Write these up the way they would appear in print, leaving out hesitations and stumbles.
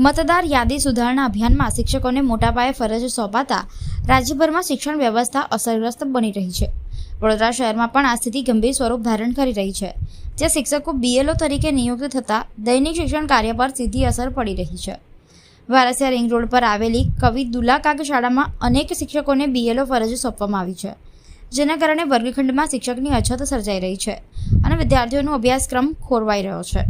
મતદાર યાદી સુધારણા અભિયાનમાં શિક્ષકોને મોટા પાયે ફરજ સોંપાતા રાજ્યભરમાં શિક્ષણ વ્યવસ્થા અસરગ્રસ્ત બની રહી છે। વડોદરા શહેરમાં પણ આ સ્થિતિ ગંભીર સ્વરૂપ ધારણ કરી રહી છે, જ્યાં શિક્ષકો BLO તરીકે નિયુક્ત થતા દૈનિક શિક્ષણ કાર્ય પર સીધી અસર પડી રહી છે। વારસિયા રિંગ રોડ પર આવેલી કવિ દુલાકાક શાળામાં અનેક શિક્ષકોને BLO ફરજ સોંપવામાં આવી છે, જેના કારણે વર્ગખંડમાં શિક્ષકની અછત સર્જાઈ રહી છે અને વિદ્યાર્થીઓનો અભ્યાસક્રમ ખોરવાઈ રહ્યો છે।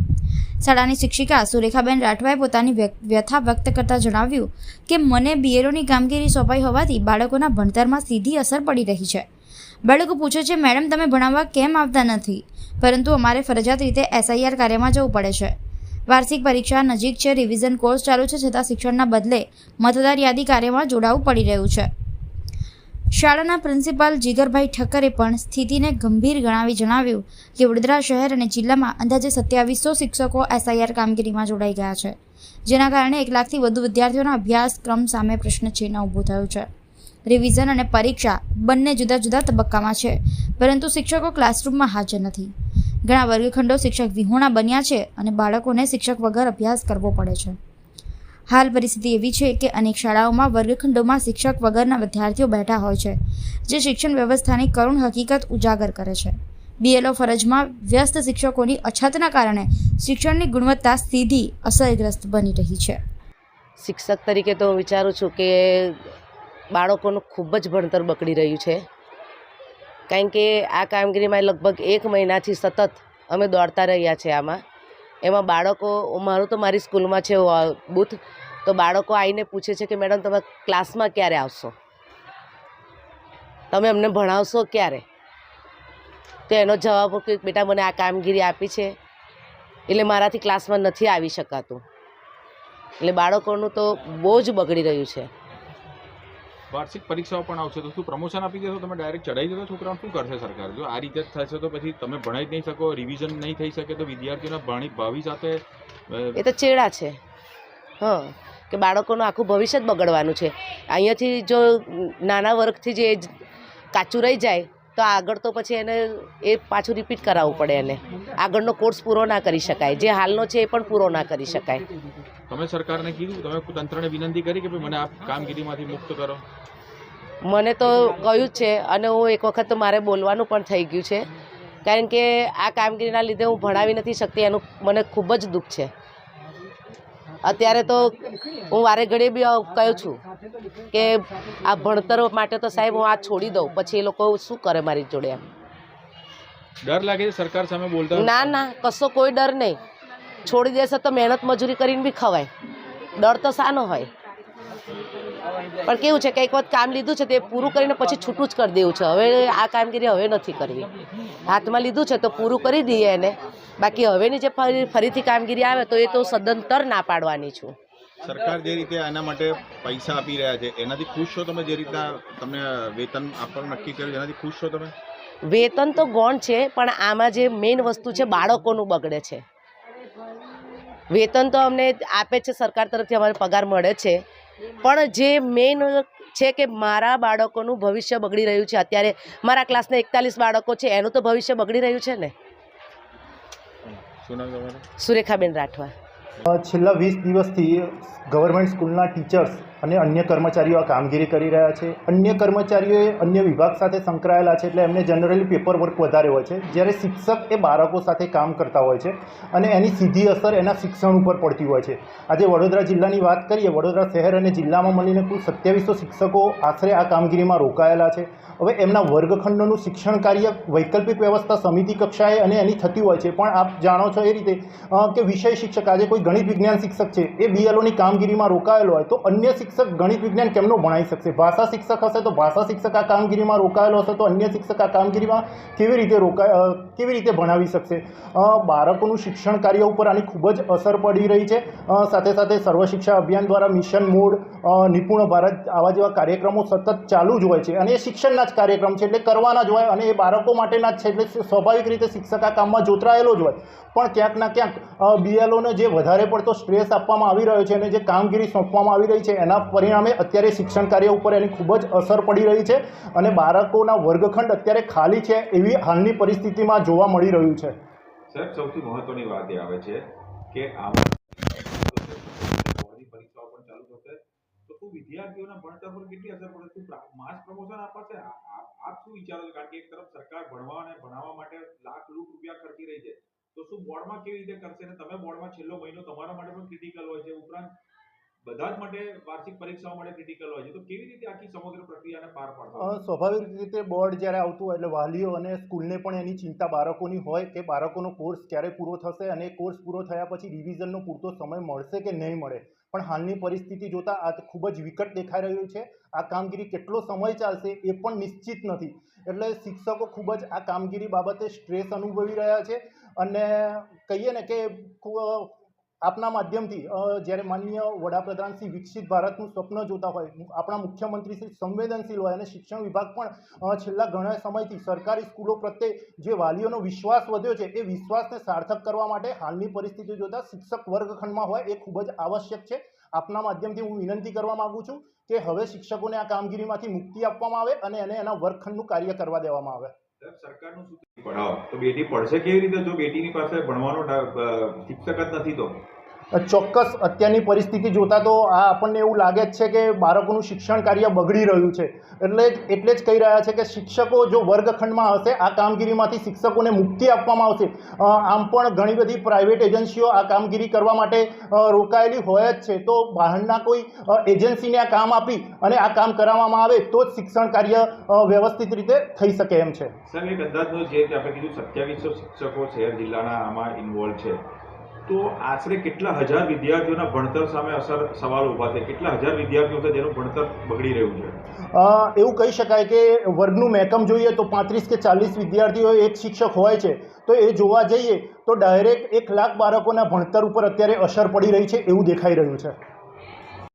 શાળાની શિક્ષિકા સુરેખાબેન રાઠવાએ પોતાની વ્યથા વ્યક્ત કરતા જણાવ્યું કે મને BLOની કામગીરી સોંપાઈ હોવાથી બાળકોના ભણતરમાં સીધી અસર પડી રહી છે। બાળકો પૂછે છે, મેડમ તમે ભણાવવા કેમ આવતા નથી, પરંતુ અમારે ફરજિયાત રીતે SIR કાર્યમાં જવું પડે છે। વાર્ષિક પરીક્ષા નજીક છે, રિવિઝન કોર્સ ચાલુ છે, છતાં શિક્ષણના બદલે મતદાર યાદી કાર્યમાં જોડાવું પડી રહ્યું છે। શાળાના પ્રિન્સિપાલ જીગરભાઈ ઠક્કરે પણ સ્થિતિને ગંભીર ગણાવી જણાવ્યું કે વડોદરા શહેર અને જિલ્લામાં અંદાજે 2700 શિક્ષકો SIR કામગીરીમાં જોડાઈ ગયા છે, જેના કારણે 1 લાખથી વધુ વિદ્યાર્થીઓના અભ્યાસક્રમ સામે પ્રશ્નચિહ્ન ઊભું થયું છે। રિવિઝન અને પરીક્ષા બંને જુદા જુદા તબક્કામાં છે, પરંતુ શિક્ષકો ક્લાસરૂમમાં હાજર નથી। ઘણા વર્ગખંડો શિક્ષક વિહોણા બન્યા છે અને બાળકોને શિક્ષક વગર અભ્યાસ કરવો પડે છે। હાલ પરિસ્થિતિ એવી છે કે અનેક શાળાઓમાં વર્ગખંડોમાં શિક્ષક વગરના વિદ્યાર્થીઓ બેઠા હોય છે, જે શિક્ષણ વ્યવસ્થાની કરુણ હકીકત ઉજાગર કરે છે। BLO ફરજમાં વ્યસ્ત શિક્ષકોની અછતના કારણે શિક્ષણની ગુણવત્તા સીધી અસરગ્રસ્ત બની રહી છે। શિક્ષક તરીકે તો હું વિચારું છું કે બાળકોનું ખૂબ જ ભણતર બગડી રહ્યું છે, કારણ કે આ કામગીરીમાં લગભગ 1 મહિનાથી સતત અમે દોડતા રહ્યા છે। એમાં બાળકો, મારું તો મારી સ્કૂલમાં છે બૂથ, તો બાળકો આવીને પૂછે છે કે મેડમ તમે ક્લાસમાં ક્યારે આવશો, તમે અમને ભણાવશો ક્યારે? તો એનો જવાબ કે બેટા મને આ કામગીરી આપી છે એટલે મારાથી ક્લાસમાં નથી આવી શકાતું। એટલે બાળકોનું તો બહુ જ બગડી રહ્યું છે। વાર્ષિક પરીક્ષાઓ પણ આવશે તો શું પ્રમોશન આપી દેશો? તમે ડાયરેક્ટ ચડાવી દેશો છોકરાઓને? શું કરશે સરકાર? જો આ રીતે થશે તો પછી તમે ભણાવી જ નહીં શકો, રિવિઝન નહીં થઈ શકે, તો વિદ્યાર્થીઓના ભાવિ સાથે એ તો ચેડા છે। કે બાળકોનું આખું ભવિષ્ય જ બગડવાનું છે। અહીંયાથી જો નાના વર્ગથી જે કાચું રહી જાય તો આગળ તો પછી એને એ પાછું રિપીટ કરાવવું પડે, એને આગળનો કોર્સ પૂરો ના કરી શકાય, જે હાલનો છે એ પણ પૂરો ના કરી શકાય। તમે સરકારને કીધું, તમે તંત્રને વિનંતી કરી કે મને આ કામગીરીમાંથી મુક્ત કરો? મને તો કહ્યું જ છે અને હું એક વખત તો મારે બોલવાનું પણ થઈ ગયું છે, કારણ કે આ કામગીરીના લીધે હું ભણાવી નથી શકતી, એનું મને ખૂબ જ દુઃખ છે। અત્યારે તો હું વારે ઘડીએ બી કહું છું કે આ ભણતર માટે તો સાહેબ હું આ છોડી દઉં, પછી એ લોકો શું કરે મારી જોડે? એમ ડર લાગે છે સરકાર સામે બોલતા? ના, કશો કોઈ ડર નહીં। છોડી દેશે તો મહેનત મજૂરી કરીને બી ખવાય, ડર તો શાનો હોય? પણ કેવું છે કે એક વખત કામ લીધું છે તે પૂરું કરીને પછી છૂટું જ કરી દેવું છે। હવે આ કામગીરી હવે નથી કરવી, હાથમાં લીધું છે તો પૂરું કરી દઈએ એને, બાકી હવેની જે ફરીથી કામગીરી આવે તો એ તો સદંતર ના પાડવાની છું। સરકાર જે રીતે આના માટે પૈસા આપી રહ્યા છે એનાથી ખુશ છો તમે? જે રીતના તમને વેતન આપવાનું નક્કી કર્યું એનાથી ખુશ છો તમે? વેતન તો ગૌણ છે, પણ આમાં જે મેઇન વસ્તુ છે બાળકોનું બગડે છે। વેતન તો અમને આપે છે સરકાર તરફથી, અમારે પગાર મળે છે, પણ જે મેઇન છે કે મારા બાળકોનું ભવિષ્ય બગડી રહ્યું છે। અત્યારે મારા ક્લાસના 41 બાળકો છે, એનું તો ભવિષ્ય બગડી રહ્યું છે ને। શું નામ તમારું? સુરેખાબેન રાઠવા। છેલ્લા 20 દિવસથી ગવર્મેન્ટ સ્કૂલના ટીચર્સ અને અન્ય કર્મચારીઓ આ કામગીરી કરી રહ્યા છે। અન્ય કર્મચારીઓએ અન્ય વિભાગ સાથે સંકળાયેલા છે, એટલે એમને જનરલી પેપર વર્ક વધારે હોય છે, જ્યારે શિક્ષક એ બાળકો સાથે કામ કરતા હોય છે અને એની સીધી અસર એના શિક્ષણ ઉપર પડતી હોય છે। આજે વડોદરા જિલ્લાની વાત કરીએ, વડોદરા શહેર અને જિલ્લામાં મળીને કુલ 2700 શિક્ષકો આશરે આ કામગીરીમાં રોકાયેલા છે। હવે એમના વર્ગખંડોનું શિક્ષણ કાર્ય વૈકલ્પિક વ્યવસ્થા સમિતિ કક્ષાએ અને એની થતી હોય છે, પણ આપ જાણો છો એ રીતે કે વિષય શિક્ષક, આજે કોઈ ગણિત વિજ્ઞાન શિક્ષક છે એ BLOની કામગીરીમાં રોકાયેલો હોય તો અન્ય શિક્ષક ગણિત વિજ્ઞાન કેમનો ભણાવી શકશે? ભાષા શિક્ષક હશે તો ભાષા શિક્ષક આ કામગીરીમાં રોકાયેલો હશે તો અન્ય શિક્ષક આ કામગીરીમાં કેવી રીતે ભણાવી શકશે? બાળકોનું શિક્ષણ કાર્ય ઉપર આની ખૂબ જ અસર પડી રહી છે। સાથે સાથે સર્વ શિક્ષા અભિયાન દ્વારા મિશન મોડ, નિપુણ ભારત, આવા જેવા કાર્યક્રમો સતત ચાલુ જ હોય છે અને એ શિક્ષણના જ કાર્યક્રમ છે, એટલે કરવાના જ હોય અને એ બાળકો માટેના જ છે, એટલે સ્વાભાવિક રીતે શિક્ષક આ કામમાં જોતરાયેલો જ હોય। પણ ક્યાંક ના ક્યાંક BLOને જે વધારે પડતો સ્ટ્રેસ આપવામાં આવી રહ્યો છે અને જે કામગીરી સોંપવામાં આવી રહી છે એના પરિણામે અત્યારે શિક્ષણ કાર્ય ઉપર એની ખૂબ જ અસર પડી રહી છે અને બાળકોના વર્ગખંડ અત્યારે ખાલી છે એવી હાલની પરિસ્થિતિમાં જોવા મળી રહ્યું છે। સાહેબ, સૌથી મહત્વની વાત એ આવે છે કે આમાં શું વિદ્યાર્થીઓના ભણતર પર કેટલી અસર પડે? શું માસ પ્રમોશન અપાશે? આપ શું વિચારો છો? કારણ કે એક તરફ સરકાર ભણવા અને ભણાવવા માટે લાખ રૂપિયા ખર્ચી રહી છે, તો શું બોર્ડમાં કેવી રીતે કરશે? અને તમે બોર્ડમાં છેલ્લો મહિનો તમારા માટે પણ ક્રિટિકલ હોય છે, ઉપરાંત બધા જ માટે વાર્ષિક પરીક્ષાઓ માટે ક્રિટિકલ હોય છે, તો કેવી રીતે આખી સમગ્ર પ્રક્રિયાને પાર પાડશો? સ્વાભાવિક રીતે બોર્ડ જ્યારે આવતું હોય એટલે વાલીઓ અને સ્કૂલને પણ એની ચિંતા બાળકોની હોય કે બાળકોનો કોર્સ ક્યારે પૂરો થશે અને કોર્સ પૂરો થયા પછી રિવિઝનનો પૂરતો સમય મળશે કે નહીં મળે. પણ હાલની પરિસ્થિતિ જોતાં આ ખૂબ જ વિકટ દેખાઈ રહ્યું છે. આ કામગીરી કેટલો સમય ચાલશે એ પણ નિશ્ચિત નથી. એટલે શિક્ષકો ખૂબ જ આ કામગીરી બાબતે સ્ટ્રેસ અનુભવી રહ્યા છે. અને કહીએ ને કે આપના માધ્યમથી જ્યારે માનનીય વડાપ્રધાન શ્રી વિકસિત ભારતનું સ્વપ્ન જોતા હોય, આપણા મુખ્યમંત્રી શ્રી સંવેદનશીલ હોય અને શિક્ષણ વિભાગ પણ છેલ્લા ઘણા સમયથી સરકારી સ્કૂલો પ્રત્યે જે વાલીઓનો વિશ્વાસ વધ્યો છે એ વિશ્વાસને સાર્થક કરવા માટે હાલની પરિસ્થિતિ જોતાં શિક્ષક વર્ગખંડમાં હોય એ ખૂબ જ આવશ્યક છે. આપના માધ્યમથી હું વિનંતી કરવા માગું છું કે હવે શિક્ષકોને આ કામગીરીમાંથી મુક્તિ આપવામાં આવે અને એને એના વર્ગખંડનું કાર્ય કરવા દેવામાં આવે. સરકારનું શું ભણાવો તો બેટી પડશે કેવી રીતે જો બેટીની પાસે ભણવાનો શિક્ષક જ નથી? તો ચોક્કસ અત્યારની પરિસ્થિતિ જોતાં તો આ આપણને એવું લાગે જ છે કે બાળકોનું શિક્ષણ કાર્ય બગડી રહ્યું છે. એટલે જ કહી રહ્યા છે કે શિક્ષકો જો વર્ગખંડમાં હશે આ કામગીરીમાંથી શિક્ષકોને મુક્તિ આપવામાં આવશે. આમ પણ ઘણી બધી પ્રાઇવેટ એજન્સીઓ આ કામગીરી કરવા માટે રોકાયેલી હોય જ છે. તો બહારના કોઈ એજન્સીને આ કામ આપી અને આ કામ કરાવવામાં આવે તો જ શિક્ષણ કાર્ય વ્યવસ્થિત રીતે થઈ શકે એમ છે. સર, એક અંદાજનો જે આપણે કીધું 2700 શિક્ષકો શહેર જિલ્લાના આમાં ઇન્વોલ્વ છે, તો આશરે કેટલા હજાર વિદ્યાર્થીઓના ભણતર સામે સવાલ ઊભા છે? કેટલા હજાર વિદ્યાર્થીઓ છે જેનું ભણતર બગડી રહ્યું છે? એવું કહી શકાય કે વર્ગનું મહેકમ જોઈએ તો 35 કે 40 વિદ્યાર્થીઓ એક શિક્ષક હોય છે. તો એ જોવા જઈએ તો ડાયરેક્ટ 1 લાખ બાળકોના ભણતર ઉપર અત્યારે અસર પડી રહી છે એવું દેખાઈ રહ્યું છે.